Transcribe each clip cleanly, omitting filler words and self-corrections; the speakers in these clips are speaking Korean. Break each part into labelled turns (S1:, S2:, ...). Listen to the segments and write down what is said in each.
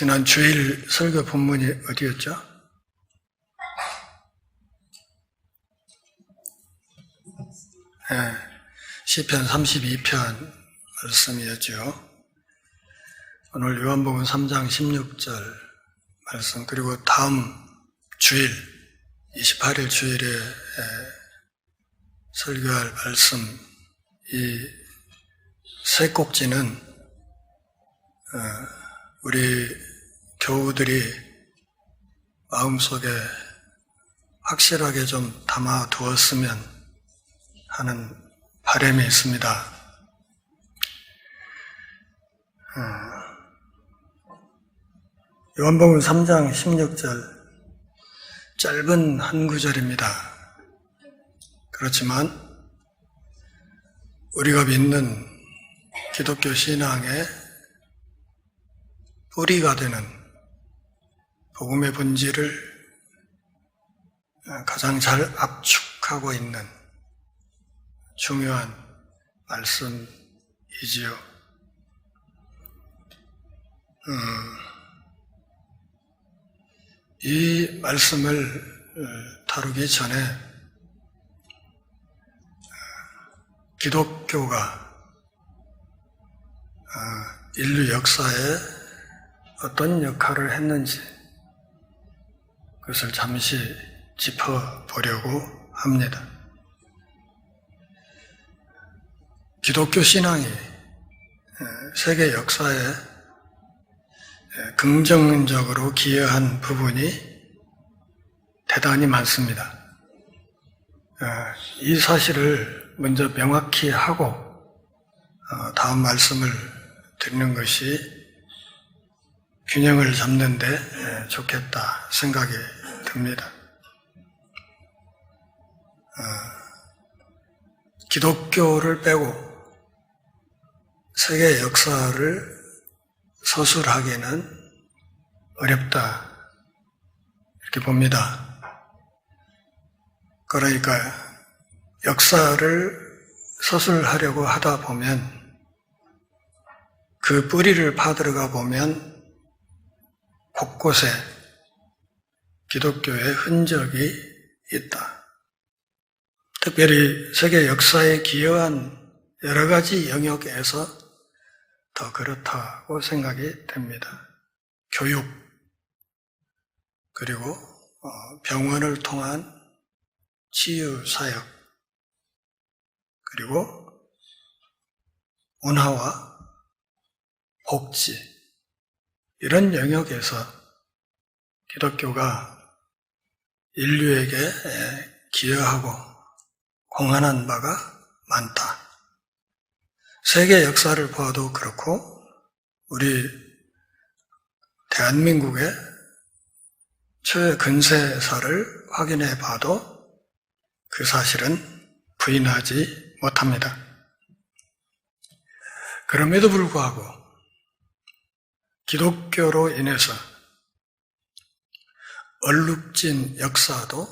S1: 지난 주일 설교 본문이 어디였죠? 네, 시편 32편 말씀이었죠. 오늘 요한복음 3장 16절 말씀, 그리고 다음 주일 28일 주일에 설교할 말씀, 이 세 꼭지는 우리 교우들이 마음속에 확실하게 좀 담아두었으면 하는 바람이 있습니다. 요한복음 3장 16절, 짧은 한 구절입니다. 그렇지만 우리가 믿는 기독교 신앙의 뿌리가 되는 복음의 본질을 가장 잘 압축하고 있는 중요한 말씀이지요. 이 말씀을 다루기 전에 기독교가 인류 역사에 어떤 역할을 했는지 그것을 잠시 짚어보려고 합니다. 기독교 신앙이 세계 역사에 긍정적으로 기여한 부분이 대단히 많습니다. 이 사실을 먼저 명확히 하고 다음 말씀을 드리는 것이 균형을 잡는 데 좋겠다 생각이 듭니다. 기독교를 빼고 세계 역사를 서술하기는 어렵다 이렇게 봅니다. 그러니까 역사를 서술하려고 하다 보면 그 뿌리를 파들어가 보면 곳곳에 기독교의 흔적이 있다. 특별히 세계 역사에 기여한 여러 가지 영역에서 더 그렇다고 생각이 됩니다. 교육, 그리고 병원을 통한 치유 사역, 그리고 문화와 복지, 이런 영역에서 기독교가 인류에게 기여하고 공헌한 바가 많다. 세계 역사를 보아도 그렇고 우리 대한민국의 최근세사를 확인해 봐도 그 사실은 부인하지 못합니다. 그럼에도 불구하고 기독교로 인해서 얼룩진 역사도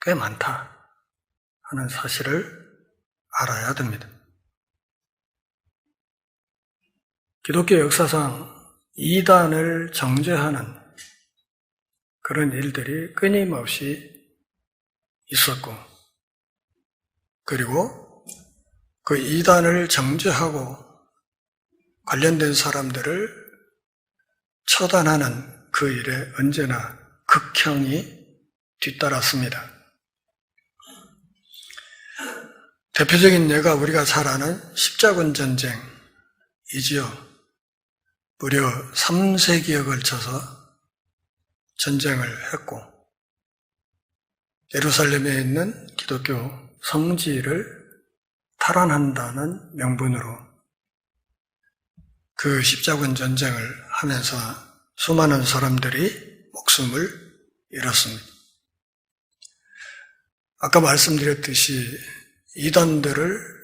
S1: 꽤 많다 하는 사실을 알아야 됩니다. 기독교 역사상 이단을 정죄하는 그런 일들이 끊임없이 있었고, 그리고 그 이단을 정죄하고 관련된 사람들을 처단하는 그 일에 언제나 극형이 뒤따랐습니다. 대표적인 예가 우리가 잘 아는 십자군 전쟁이지요. 무려 3세기에 걸쳐서 전쟁을 했고 예루살렘에 있는 기독교 성지를 탈환한다는 명분으로 그 십자군 전쟁을 하면서 수많은 사람들이 목숨을 잃었습니다. 아까 말씀드렸듯이 이단들을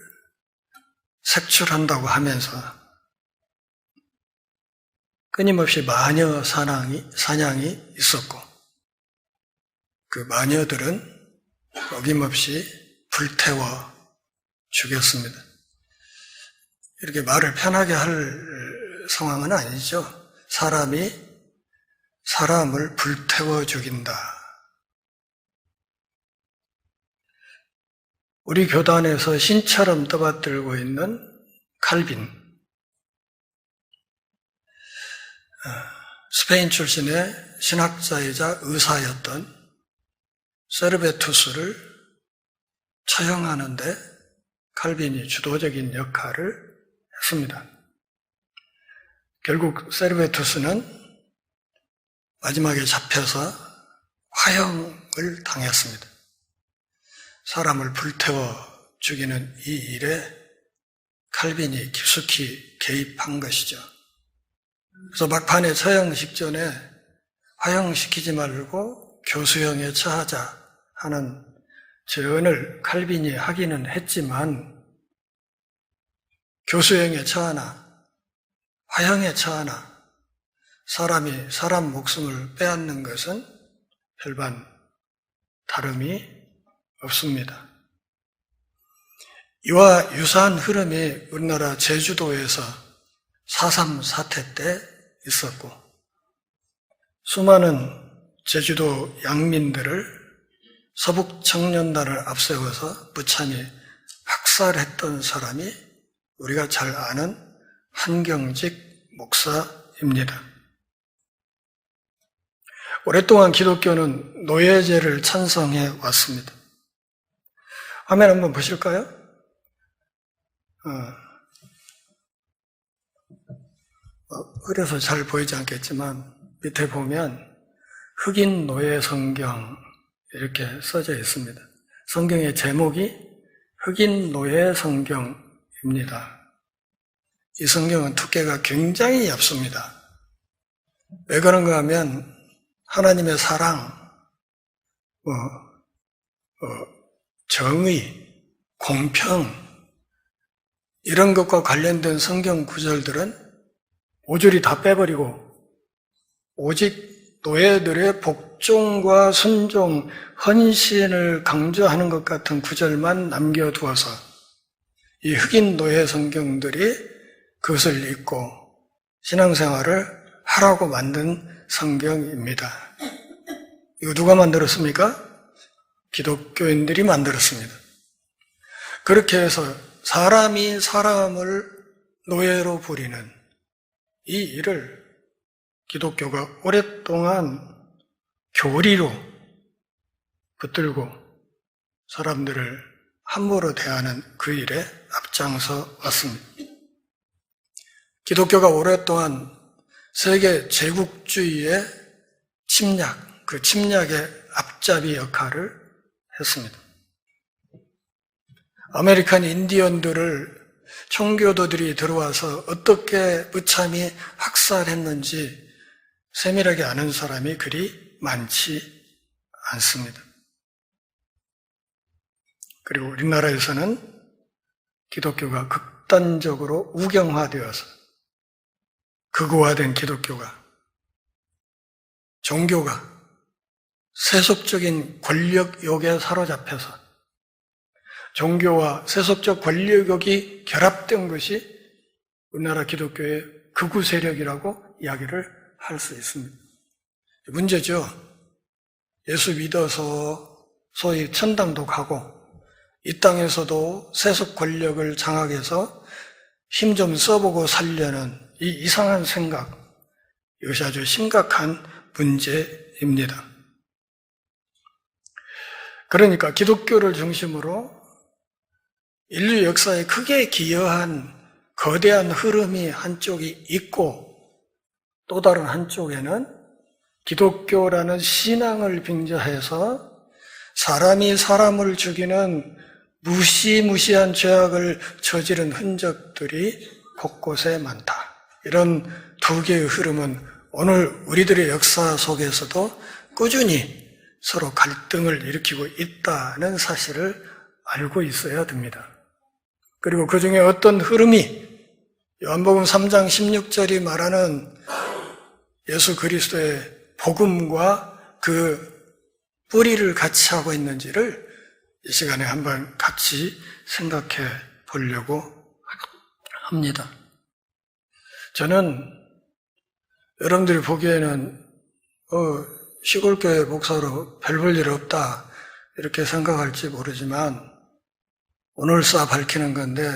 S1: 색출한다고 하면서 끊임없이 마녀 사냥이 있었고 그 마녀들은 어김없이 불태워 죽였습니다. 이렇게 말을 편하게 할 상황은 아니죠. 사람이 사람을 불태워 죽인다. 우리 교단에서 신처럼 떠받들고 있는 칼빈, 스페인 출신의 신학자이자 의사였던 세르베투스를 처형하는데 칼빈이 주도적인 역할을 했습니다. 결국 세르베투스는 마지막에 잡혀서 화형을 당했습니다. 사람을 불태워 죽이는 이 일에 칼빈이 깊숙이 개입한 것이죠. 그래서 막판에 처형 직전에 화형시키지 말고 교수형에 처하자 하는 제언을 칼빈이 하기는 했지만 교수형에 처하나 화형에 처하나 사람이 사람 목숨을 빼앗는 것은 별반 다름이 없습니다. 이와 유사한 흐름이 우리나라 제주도에서 4.3 사태 때 있었고 수많은 제주도 양민들을 서북청년단을 앞세워서 무참히 학살했던 사람이 우리가 잘 아는 한경직 목사입니다. 오랫동안 기독교는 노예제를 찬성해 왔습니다. 화면 한번 보실까요? 흐려서 잘 보이지 않겠지만 밑에 보면 흑인 노예 성경 이렇게 써져 있습니다. 성경의 제목이 흑인 노예 성경입니다. 이 성경은 두께가 굉장히 얇습니다. 왜 그런가 하면 하나님의 사랑, 정의, 공평 이런 것과 관련된 성경 구절들은 모조리 다 빼버리고 오직 노예들의 복종과 순종, 헌신을 강조하는 것 같은 구절만 남겨두어서 이 흑인 노예 성경들이 그것을 읽고 신앙생활을 하라고 만든 성경입니다. 이거 누가 만들었습니까? 기독교인들이 만들었습니다. 그렇게 해서 사람이 사람을 노예로 부리는 이 일을 기독교가 오랫동안 교리로 붙들고 사람들을 함부로 대하는 그 일에 앞장서 왔습니다. 기독교가 오랫동안 세계 제국주의의 침략, 그 침략의 앞잡이 역할을 했습니다. 아메리칸 인디언들을 청교도들이 들어와서 어떻게 무참히 학살했는지 세밀하게 아는 사람이 그리 많지 않습니다. 그리고 우리나라에서는 기독교가 극단적으로 우경화되어서 극우화된 기독교가 종교가 세속적인 권력욕에 사로잡혀서 종교와 세속적 권력욕이 결합된 것이 우리나라 기독교의 극우 세력이라고 이야기를 할 수 있습니다. 문제죠. 예수 믿어서 소위 천당도 가고 이 땅에서도 세속 권력을 장악해서 힘 좀 써보고 살려는 이 이상한 생각, 이것이 아주 심각한 문제입니다. 그러니까 기독교를 중심으로 인류 역사에 크게 기여한 거대한 흐름이 한쪽이 있고 또 다른 한쪽에는 기독교라는 신앙을 빙자해서 사람이 사람을 죽이는 무시무시한 죄악을 저지른 흔적들이 곳곳에 많다. 이런 두 개의 흐름은 오늘 우리들의 역사 속에서도 꾸준히 서로 갈등을 일으키고 있다는 사실을 알고 있어야 됩니다. 그리고 그 중에 어떤 흐름이 요한복음 3장 16절이 말하는 예수 그리스도의 복음과 그 뿌리를 같이 하고 있는지를 이 시간에 한번 같이 생각해 보려고 합니다. 저는 여러분들이 보기에는 시골교회 목사로 별 볼 일 없다 이렇게 생각할지 모르지만 오늘사 밝히는 건데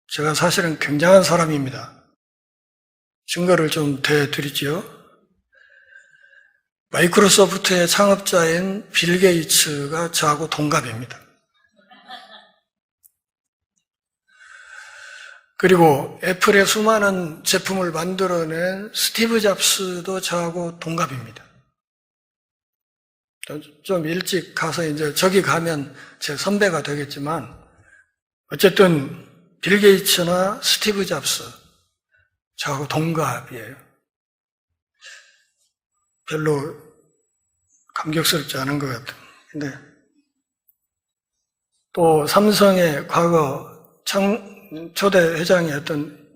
S1: 제가 사실은 굉장한 사람입니다. 증거를 좀 대드리지요. 마이크로소프트의 창업자인 빌 게이츠가 저하고 동갑입니다. 그리고 애플의 수많은 제품을 만들어낸 스티브 잡스도 저하고 동갑입니다. 좀 일찍 가서 이제 저기 가면 제 선배가 되겠지만 어쨌든 빌 게이츠나 스티브 잡스 저하고 동갑이에요. 별로 감격스럽지 않은 것 같아요. 근데 또 삼성의 과거 초대 회장이었던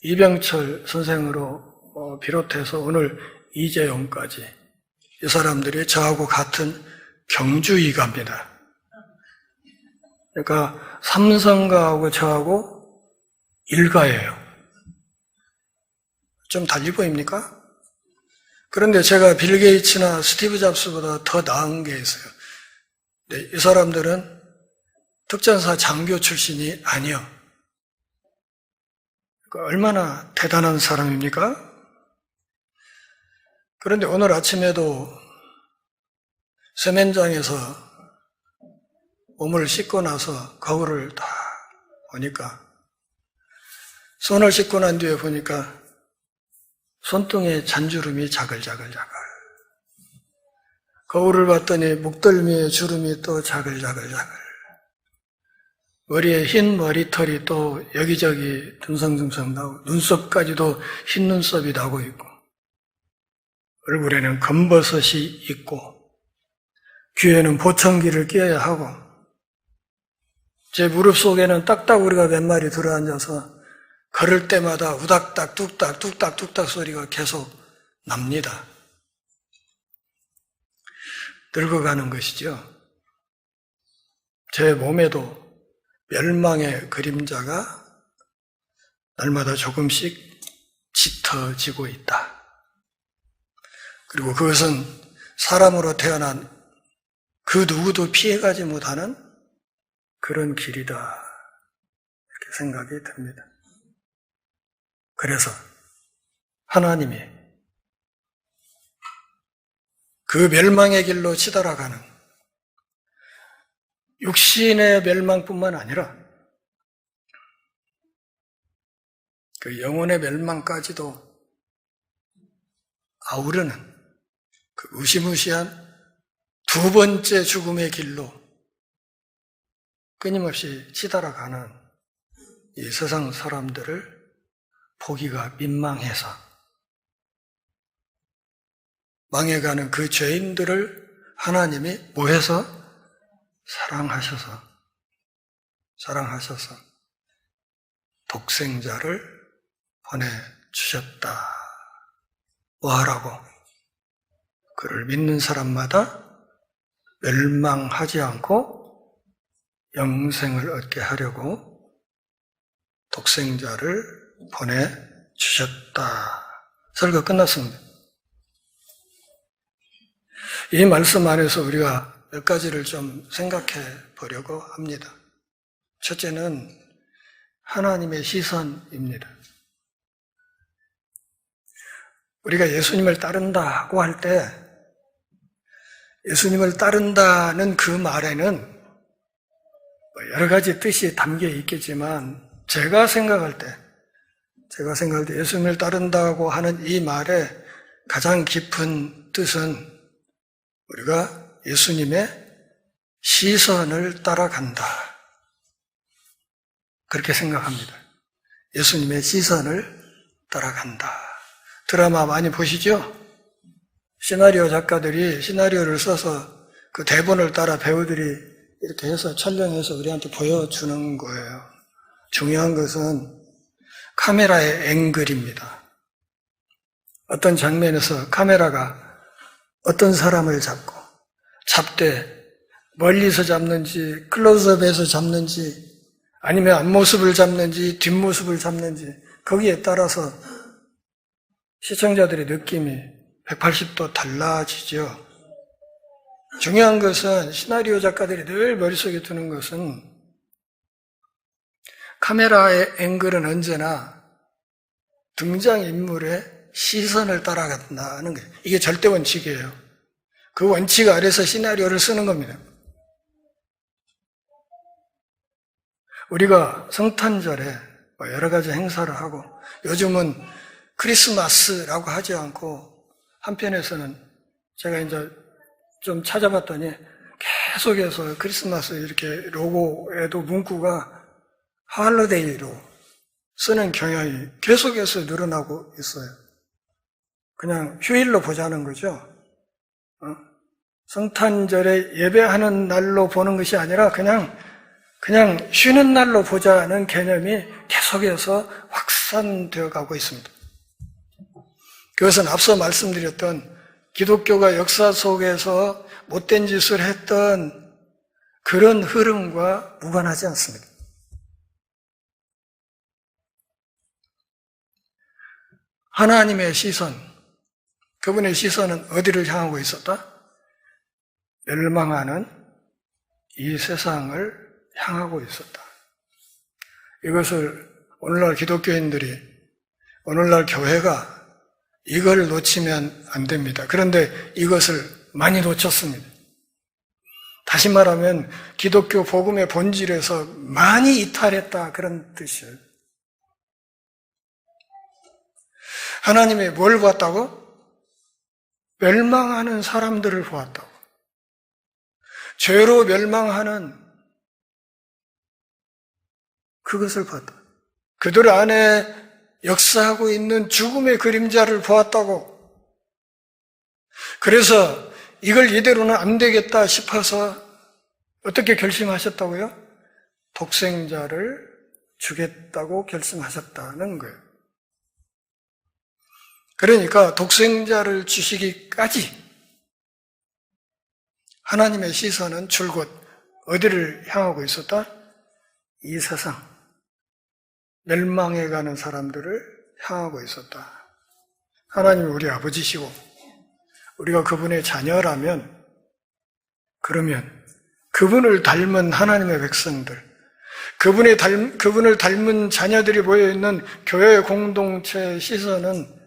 S1: 이병철 선생으로 비롯해서 오늘 이재용까지 이 사람들이 저하고 같은 경주이가입니다. 그러니까 삼성가하고 저하고 일가예요. 좀 달리 보입니까? 그런데 제가 빌 게이츠나 스티브 잡스보다 더 나은 게 있어요. 이 사람들은 특전사 장교 출신이 아니요. 얼마나 대단한 사람입니까? 그런데 오늘 아침에도 세면장에서 몸을 씻고 나서 거울을 다 보니까 손을 씻고 난 뒤에 보니까 손등에 잔주름이 자글자글자글. 거울을 봤더니 목덜미에 주름이 또 자글자글자글. 머리에 흰 머리털이 또 여기저기 듬성듬성 나고 눈썹까지도 흰 눈썹이 나고 있고 얼굴에는 검버섯이 있고 귀에는 보청기를 껴야 하고 제 무릎 속에는 딱따구리가 몇 마리 들어앉아서 걸을 때마다 우닥닥 뚝딱 뚝딱 뚝딱 소리가 계속 납니다. 늙어가는 것이죠. 제 몸에도 멸망의 그림자가 날마다 조금씩 짙어지고 있다. 그리고 그것은 사람으로 태어난 그 누구도 피해가지 못하는 그런 길이다. 이렇게 생각이 듭니다. 그래서 하나님이 그 멸망의 길로 치달아가는 육신의 멸망뿐만 아니라 그 영혼의 멸망까지도 아우르는 그 무시무시한 두 번째 죽음의 길로 끊임없이 치달아가는 이 세상 사람들을 보기가 민망해서 망해가는 그 죄인들을 하나님이 뭐해서? 사랑하셔서 독생자를 보내주셨다. 뭐하라고? 그를 믿는 사람마다 멸망하지 않고 영생을 얻게 하려고 독생자를 보내주셨다. 설교 끝났습니다. 이 말씀 안에서 우리가 몇 가지를 좀 생각해 보려고 합니다. 첫째는 하나님의 시선입니다. 우리가 예수님을 따른다고 할 때 예수님을 따른다는 그 말에는 여러 가지 뜻이 담겨 있겠지만 제가 생각할 때 예수님을 따른다고 하는 이 말의 가장 깊은 뜻은 우리가 예수님의 시선을 따라간다. 그렇게 생각합니다. 예수님의 시선을 따라간다. 드라마 많이 보시죠? 시나리오 작가들이 시나리오를 써서 그 대본을 따라 배우들이 이렇게 해서 촬영해서 우리한테 보여주는 거예요. 중요한 것은 카메라의 앵글입니다. 어떤 장면에서 카메라가 어떤 사람을 잡되 멀리서 잡는지 클로즈업에서 잡는지 아니면 앞모습을 잡는지 뒷모습을 잡는지 거기에 따라서 시청자들의 느낌이 180도 달라지죠. 중요한 것은 시나리오 작가들이 늘 머릿속에 두는 것은 카메라의 앵글은 언제나 등장인물의 시선을 따라간다는 거예요. 이게 절대 원칙이에요. 그 원칙 아래서 시나리오를 쓰는 겁니다. 우리가 성탄절에 여러 가지 행사를 하고 요즘은 크리스마스라고 하지 않고 한편에서는 제가 이제 좀 찾아봤더니 계속해서 크리스마스 이렇게 로고에도 문구가 할러데이로 쓰는 경향이 계속해서 늘어나고 있어요. 그냥 휴일로 보자는 거죠. 성탄절에 예배하는 날로 보는 것이 아니라 그냥 쉬는 날로 보자는 개념이 계속해서 확산되어 가고 있습니다. 그것은 앞서 말씀드렸던 기독교가 역사 속에서 못된 짓을 했던 그런 흐름과 무관하지 않습니다. 하나님의 시선, 그분의 시선은 어디를 향하고 있었다? 멸망하는 이 세상을 향하고 있었다. 이것을 오늘날 기독교인들이, 오늘날 교회가 이걸 놓치면 안 됩니다. 그런데 이것을 많이 놓쳤습니다. 다시 말하면 기독교 복음의 본질에서 많이 이탈했다, 그런 뜻이에요. 하나님이 뭘 보았다고? 멸망하는 사람들을 보았다고. 죄로 멸망하는 그것을 보았다. 그들 안에 역사하고 있는 죽음의 그림자를 보았다고. 그래서 이걸 이대로는 안 되겠다 싶어서 어떻게 결심하셨다고요? 독생자를 주겠다고 결심하셨다는 거예요. 그러니까 독생자를 주시기까지 하나님의 시선은 줄곧 어디를 향하고 있었다? 이 세상, 멸망해 가는 사람들을 향하고 있었다. 하나님이 우리 아버지시고 우리가 그분의 자녀라면, 그러면 그분을 닮은 하나님의 백성들, 그분을 닮은 자녀들이 모여있는 교회 공동체의 시선은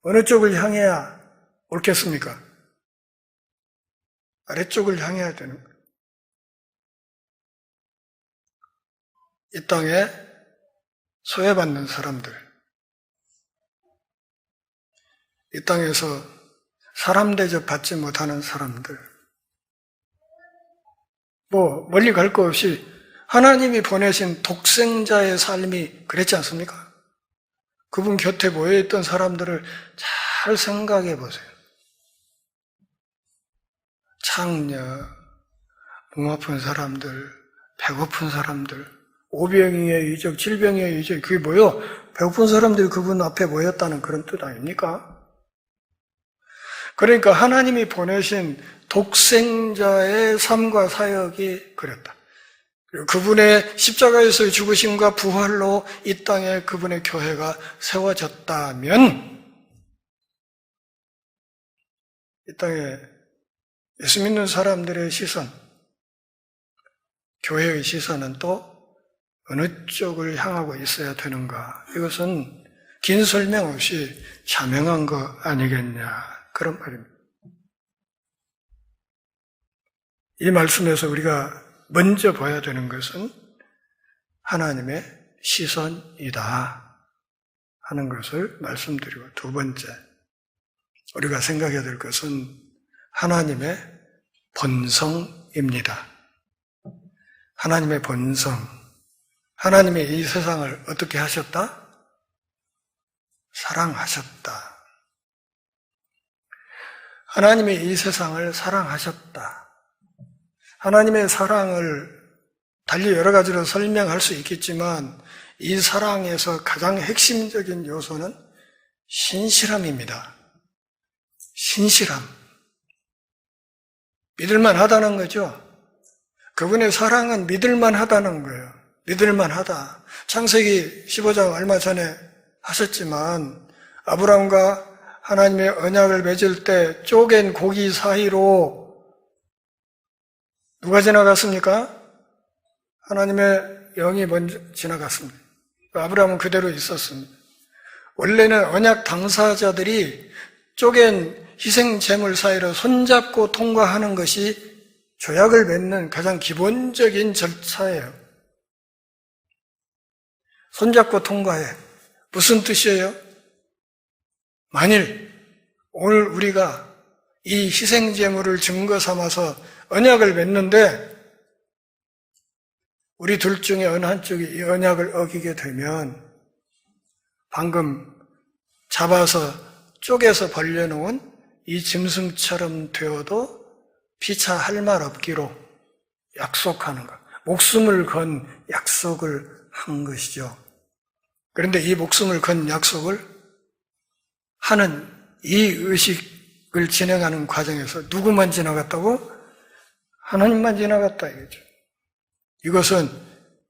S1: 어느 쪽을 향해야 옳겠습니까? 아래쪽을 향해야 되는 거예요. 이 땅에 소외받는 사람들, 이 땅에서 사람 대접 받지 못하는 사람들, 멀리 갈 거 없이 하나님이 보내신 독생자의 삶이 그랬지 않습니까? 그분 곁에 모여있던 사람들을 잘 생각해 보세요. 창녀, 몸 아픈 사람들, 배고픈 사람들, 오병이의 이적, 질병의 이적, 그게 뭐예요? 배고픈 사람들이 그분 앞에 모였다는 그런 뜻 아닙니까? 그러니까 하나님이 보내신 독생자의 삶과 사역이 그랬다. 그리고 그분의 십자가에서의 죽으심과 부활로 이 땅에 그분의 교회가 세워졌다면, 이 땅에 예수 믿는 사람들의 시선, 교회의 시선은 또 어느 쪽을 향하고 있어야 되는가? 이것은 긴 설명 없이 자명한 거 아니겠냐, 그런 말입니다. 이 말씀에서 우리가 먼저 봐야 되는 것은 하나님의 시선이다 하는 것을 말씀드리고, 두 번째 우리가 생각해야 될 것은 하나님의 본성입니다. 하나님의 본성. 하나님이 이 세상을 어떻게 하셨다? 사랑하셨다. 하나님이 이 세상을 사랑하셨다. 하나님의 사랑을 달리 여러 가지로 설명할 수 있겠지만 이 사랑에서 가장 핵심적인 요소는 신실함입니다. 신실함. 믿을만 하다는 거죠. 그분의 사랑은 믿을만 하다는 거예요. 믿을만 하다. 창세기 15장 얼마 전에 하셨지만 아브라함과 하나님의 언약을 맺을 때 쪼갠 고기 사이로 누가 지나갔습니까? 하나님의 영이 먼저 지나갔습니다. 아브라함은 그대로 있었습니다. 원래는 언약 당사자들이 쪼갠 희생 제물 사이로 손잡고 통과하는 것이 조약을 맺는 가장 기본적인 절차예요. 손잡고 통과해. 무슨 뜻이에요? 만일 오늘 우리가 이 희생 제물을 증거 삼아서 언약을 맺는데 우리 둘 중에 어느 한쪽이 이 언약을 어기게 되면 방금 잡아서 쪼개서 벌려놓은 이 짐승처럼 되어도 피차할 말 없기로 약속하는 것. 목숨을 건 약속을 한 것이죠. 그런데 이 목숨을 건 약속을 하는 이 의식을 진행하는 과정에서 누구만 지나갔다고? 하나님만 지나갔다 이거죠. 이것은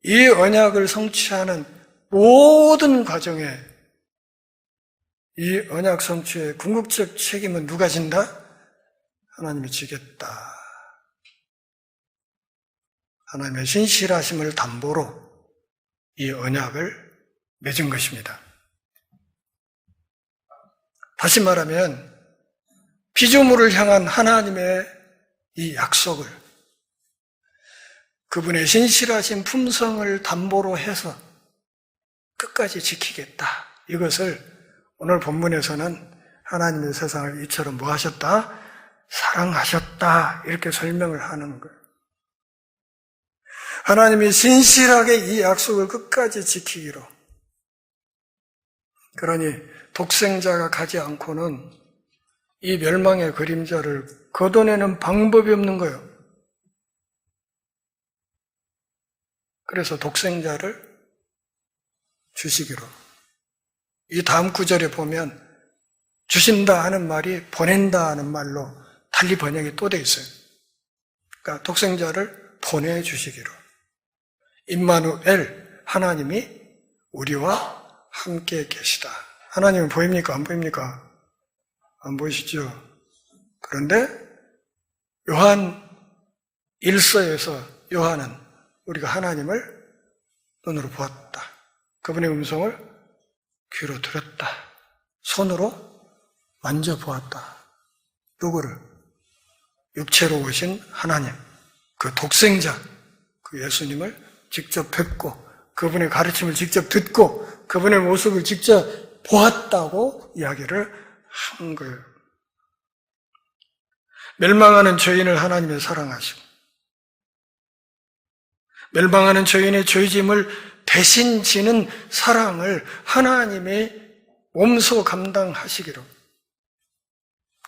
S1: 이 언약을 성취하는 모든 과정에 이 언약 성취의 궁극적 책임은 누가 진다? 하나님이 지겠다. 하나님의 신실하심을 담보로 이 언약을 맺은 것입니다. 다시 말하면 피조물을 향한 하나님의 이 약속을 그분의 신실하신 품성을 담보로 해서 끝까지 지키겠다. 이것을 오늘 본문에서는 하나님의 세상을 이처럼 뭐 하셨다? 사랑하셨다. 이렇게 설명을 하는 거예요. 하나님이 신실하게 이 약속을 끝까지 지키기로. 그러니 독생자가 가지 않고는 이 멸망의 그림자를 걷어내는 방법이 없는 거예요. 그래서 독생자를 주시기로. 이 다음 구절에 보면 주신다 하는 말이 보낸다 하는 말로 달리 번역이 또 돼 있어요. 그러니까 독생자를 보내주시기로. 임마누엘, 하나님이 우리와 함께 계시다. 하나님은 보입니까? 안 보입니까? 안 보이시죠? 그런데 요한 1서에서 요한은 우리가 하나님을 눈으로 보았다. 그분의 음성을 귀로 들었다. 손으로 만져보았다. 누구를? 육체로 오신 하나님, 그 독생자, 그 예수님을 직접 뵙고 그분의 가르침을 직접 듣고 그분의 모습을 직접 보았다고 이야기를 한 거예요. 멸망하는 죄인을 하나님이 사랑하시고 멸망하는 죄인의 죄짐을 대신 지는 사랑을 하나님이 몸소 감당하시기로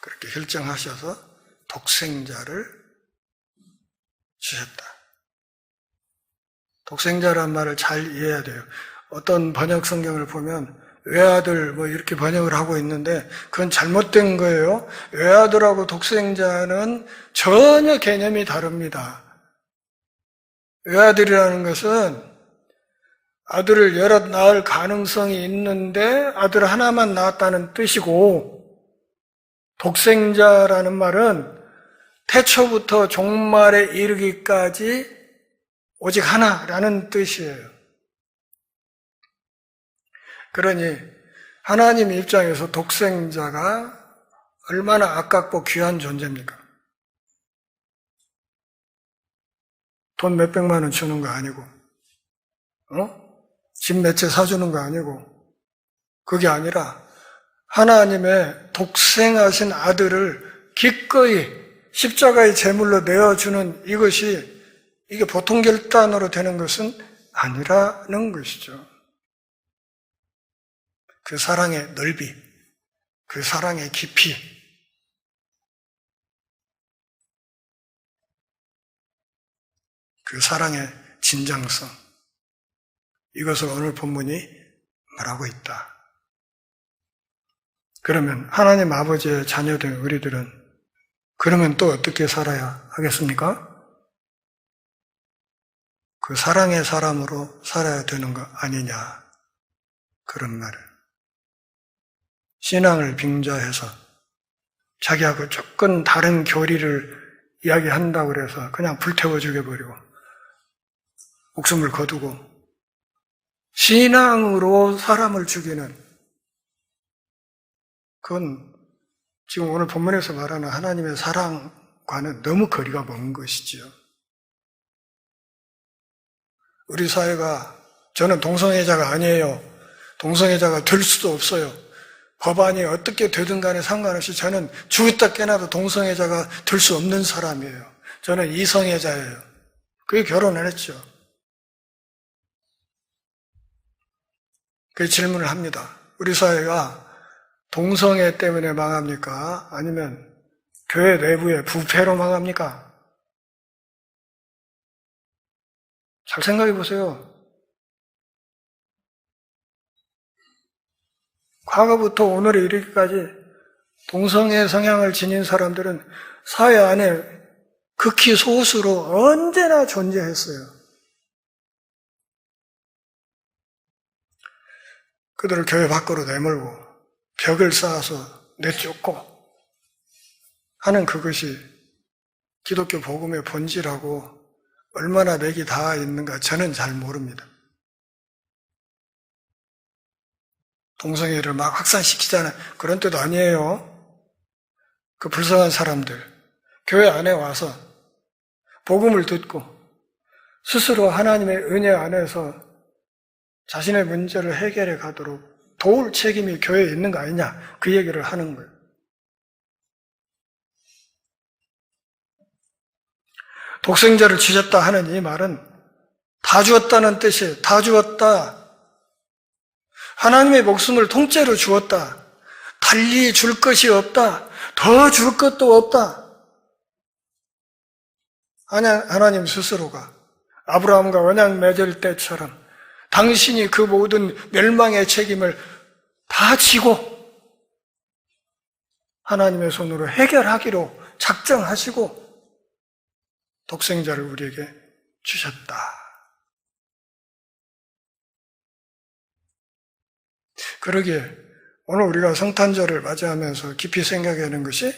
S1: 그렇게 결정하셔서 독생자를 주셨다. 독생자란 말을 잘 이해해야 돼요. 어떤 번역 성경을 보면 외아들 뭐 이렇게 번역을 하고 있는데 그건 잘못된 거예요. 외아들하고 독생자는 전혀 개념이 다릅니다. 외아들이라는 것은 아들을 여러 낳을 가능성이 있는데 아들 하나만 낳았다는 뜻이고 독생자라는 말은 태초부터 종말에 이르기까지 오직 하나라는 뜻이에요. 그러니 하나님 입장에서 독생자가 얼마나 아깝고 귀한 존재입니까? 돈 몇백만 원 주는 거 아니고 집 몇 채 사주는 거 아니고 그게 아니라 하나님의 독생하신 아들을 기꺼이 십자가의 제물로 내어주는 이게 보통 결단으로 되는 것은 아니라는 것이죠. 그 사랑의 넓이, 그 사랑의 깊이, 그 사랑의 진정성, 이것을 오늘 본문이 말하고 있다. 그러면 하나님 아버지의 자녀된 우리들은 그러면 또 어떻게 살아야 하겠습니까? 그 사랑의 사람으로 살아야 되는 거 아니냐, 그런 말을. 신앙을 빙자해서 자기하고 조금 다른 교리를 이야기한다고 그래서 그냥 불태워 죽여버리고 목숨을 거두고 신앙으로 사람을 죽이는, 그건 지금 오늘 본문에서 말하는 하나님의 사랑과는 너무 거리가 먼 것이지요. 우리 사회가, 저는 동성애자가 아니에요. 동성애자가 될 수도 없어요. 법안이 어떻게 되든 간에 상관없이 저는 죽었다 깨나도 동성애자가 될 수 없는 사람이에요. 저는 이성애자예요. 그게 결혼을 했죠. 그 질문을 합니다. 우리 사회가 동성애 때문에 망합니까? 아니면 교회 내부의 부패로 망합니까? 잘 생각해 보세요. 과거부터 오늘에 이르기까지 동성애 성향을 지닌 사람들은 사회 안에 극히 소수로 언제나 존재했어요. 그들을 교회 밖으로 내몰고 벽을 쌓아서 내쫓고 하는 그것이 기독교 복음의 본질하고 얼마나 맥이 닿아 있는가 저는 잘 모릅니다. 동성애를 막 확산시키자는 그런 뜻 아니에요. 그 불쌍한 사람들, 교회 안에 와서 복음을 듣고 스스로 하나님의 은혜 안에서 자신의 문제를 해결해 가도록 도울 책임이 교회에 있는 거 아니냐, 그 얘기를 하는 거예요. 독생자를 주셨다 하는 이 말은 다 주었다는 뜻이에요. 다 주었다. 하나님의 목숨을 통째로 주었다. 달리 줄 것이 없다. 더 줄 것도 없다. 하나님 스스로가 아브라함과 언약 맺을 때처럼 당신이 그 모든 멸망의 책임을 다 지고 하나님의 손으로 해결하기로 작정하시고 독생자를 우리에게 주셨다. 그러기에 오늘 우리가 성탄절을 맞이하면서 깊이 생각하는 것이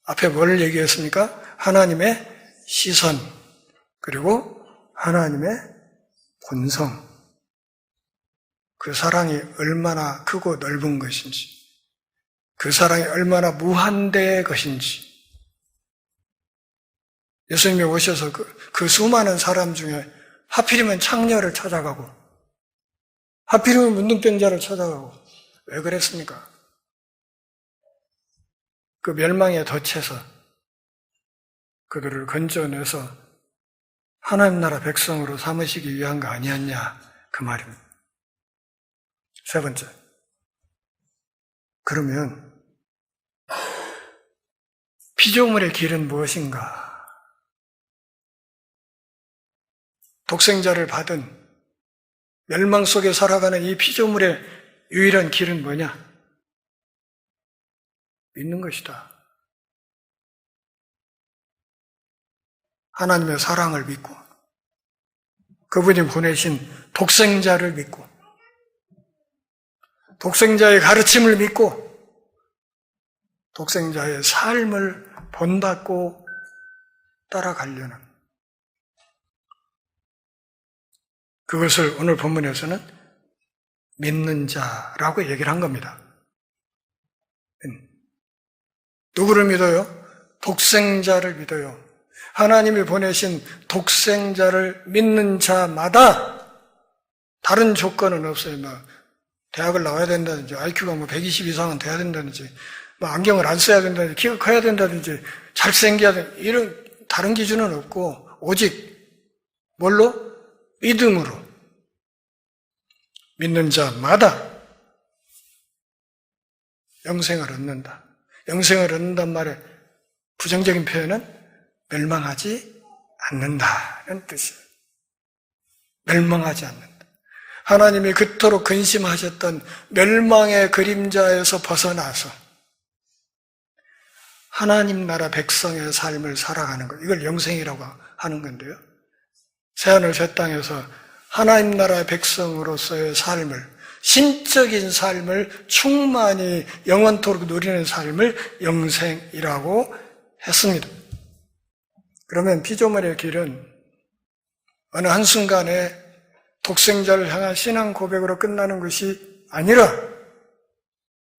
S1: 앞에 뭘 얘기했습니까? 하나님의 시선, 그리고 하나님의 본성, 그 사랑이 얼마나 크고 넓은 것인지, 그 사랑이 얼마나 무한대의 것인지. 예수님이 오셔서 그 수많은 사람 중에 하필이면 창녀를 찾아가고 하필이면 문둥병자를 찾아가고 왜 그랬습니까? 그 멸망의 덫에서 그들을 건져내서 하나님 나라 백성으로 삼으시기 위한 거 아니었냐, 그 말입니다. 세 번째, 그러면 피조물의 길은 무엇인가? 독생자를 받은 멸망 속에 살아가는 이 피조물의 유일한 길은 뭐냐? 믿는 것이다. 하나님의 사랑을 믿고 그분이 보내신 독생자를 믿고 독생자의 가르침을 믿고 독생자의 삶을 본받고 따라가려는, 그것을 오늘 본문에서는 믿는 자라고 얘기를 한 겁니다. 누구를 믿어요? 독생자를 믿어요. 하나님이 보내신 독생자를 믿는 자마다 다른 조건은 없어요. 대학을 나와야 된다든지, IQ가 120 이상은 돼야 된다든지, 안경을 안 써야 된다든지, 키가 커야 된다든지, 잘생겨야 된다든지, 이런 다른 기준은 없고, 오직 뭘로? 믿음으로 믿는 자마다 영생을 얻는다. 영생을 얻는단 말의 부정적인 표현은 멸망하지 않는다는 뜻이에요. 멸망하지 않는다. 하나님이 그토록 근심하셨던 멸망의 그림자에서 벗어나서 하나님 나라 백성의 삶을 살아가는 것, 이걸 영생이라고 하는 건데요. 새하늘 새 땅에서 하나님 나라의 백성으로서의 삶을 신적인 삶을 충만히 영원토록 누리는 삶을 영생이라고 했습니다. 그러면 피조물의 길은 어느 한순간에 독생자를 향한 신앙 고백으로 끝나는 것이 아니라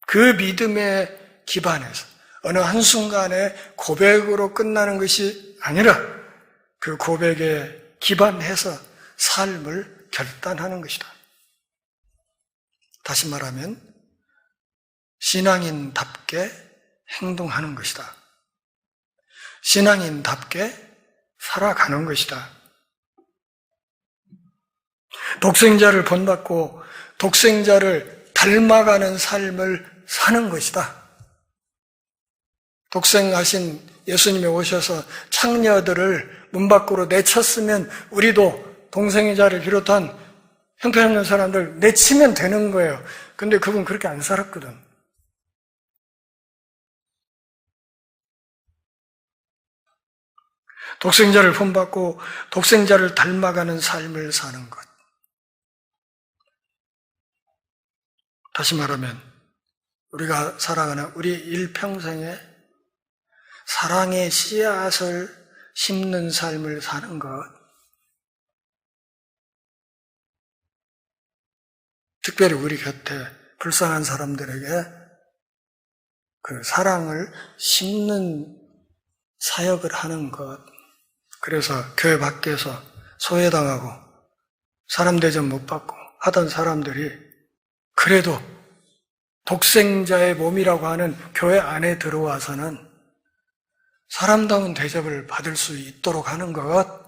S1: 그 믿음에 기반해서 어느 한순간에 고백으로 끝나는 것이 아니라 그 고백에 기반해서 삶을 결단하는 것이다. 다시 말하면 신앙인답게 행동하는 것이다. 신앙인답게 살아가는 것이다. 독생자를 본받고 독생자를 닮아가는 삶을 사는 것이다. 독생하신 예수님이 오셔서 창녀들을 문 밖으로 내쳤으면 우리도 동생자를 비롯한 형편없는 사람들 내치면 되는 거예요. 근데 그분 그렇게 안 살았거든. 독생자를 본받고 독생자를 닮아가는 삶을 사는 것. 다시 말하면 우리가 살아가는 우리 일평생에 사랑의 씨앗을 심는 삶을 사는 것. 특별히 우리 곁에 불쌍한 사람들에게 그 사랑을 심는 사역을 하는 것. 그래서 교회 밖에서 소외당하고 사람 대접 못 받고 하던 사람들이 그래도 독생자의 몸이라고 하는 교회 안에 들어와서는 사람다운 대접을 받을 수 있도록 하는 것.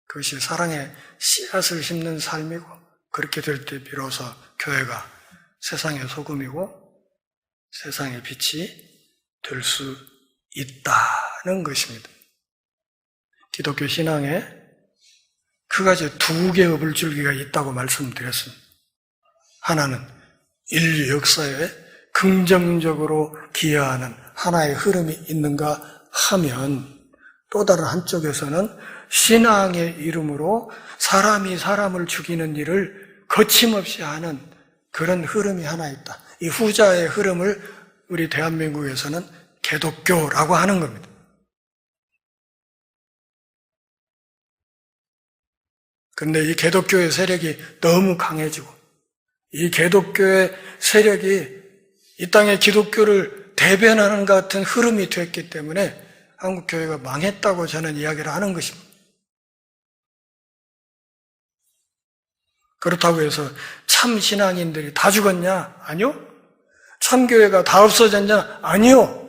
S1: 그것이 사랑의 씨앗을 심는 삶이고 그렇게 될 때 비로소 교회가 세상의 소금이고 세상의 빛이 될 수 있다는 것입니다. 기독교 신앙에 그가지 두 개의 물줄기가 있다고 말씀드렸습니다. 하나는 인류 역사에 긍정적으로 기여하는 하나의 흐름이 있는가 하면 또 다른 한쪽에서는 신앙의 이름으로 사람이 사람을 죽이는 일을 거침없이 하는 그런 흐름이 하나 있다. 이 후자의 흐름을 우리 대한민국에서는 개독교라고 하는 겁니다. 그런데 이 개독교의 세력이 너무 강해지고 이 개독교의 세력이 이 땅의 기독교를 대변하는 것 같은 흐름이 됐기 때문에 한국교회가 망했다고 저는 이야기를 하는 것입니다. 그렇다고 해서 참 신앙인들이 다 죽었냐? 아니요. 참교회가 다 없어졌냐? 아니요.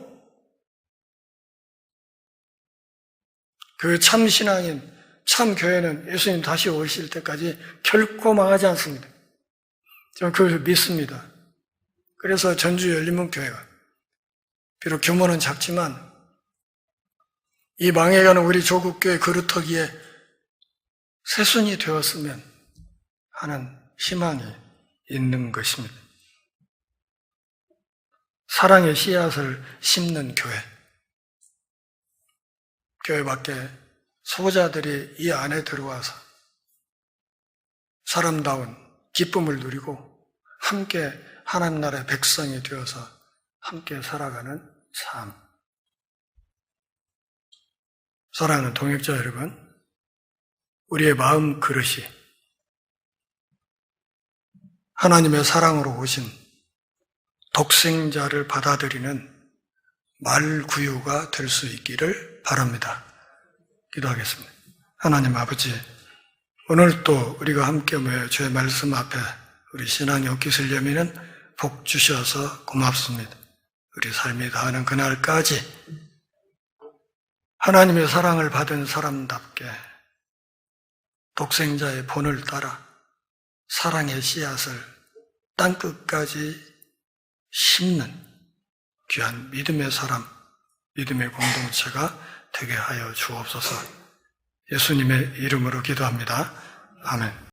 S1: 그 참 신앙인, 참 교회는 예수님 다시 오실 때까지 결코 망하지 않습니다. 저는 그것을 믿습니다. 그래서 전주 열린문교회가 비록 규모는 작지만 이 망해가는 우리 조국교회 그루터기에 새순이 되었으면 하는 희망이 있는 것입니다. 사랑의 씨앗을 심는 교회. 교회 밖에 소자들이 이 안에 들어와서 사람다운 기쁨을 누리고 함께 하나님 나라의 백성이 되어서 함께 살아가는 삶. 사랑하는 동역자 여러분, 우리의 마음 그릇이 하나님의 사랑으로 오신 독생자를 받아들이는 말구유가 될 수 있기를 바랍니다. 기도하겠습니다. 하나님 아버지, 오늘 또 우리가 함께 모여 주의 말씀 앞에 우리 신앙이 옷깃을 여미는 복 주셔서 고맙습니다. 우리 삶이 다하는 그날까지 하나님의 사랑을 받은 사람답게 독생자의 본을 따라 사랑의 씨앗을 땅끝까지 심는 귀한 믿음의 사람, 믿음의 공동체가 되게 하여 주옵소서. 예수님의 이름으로 기도합니다. 아멘.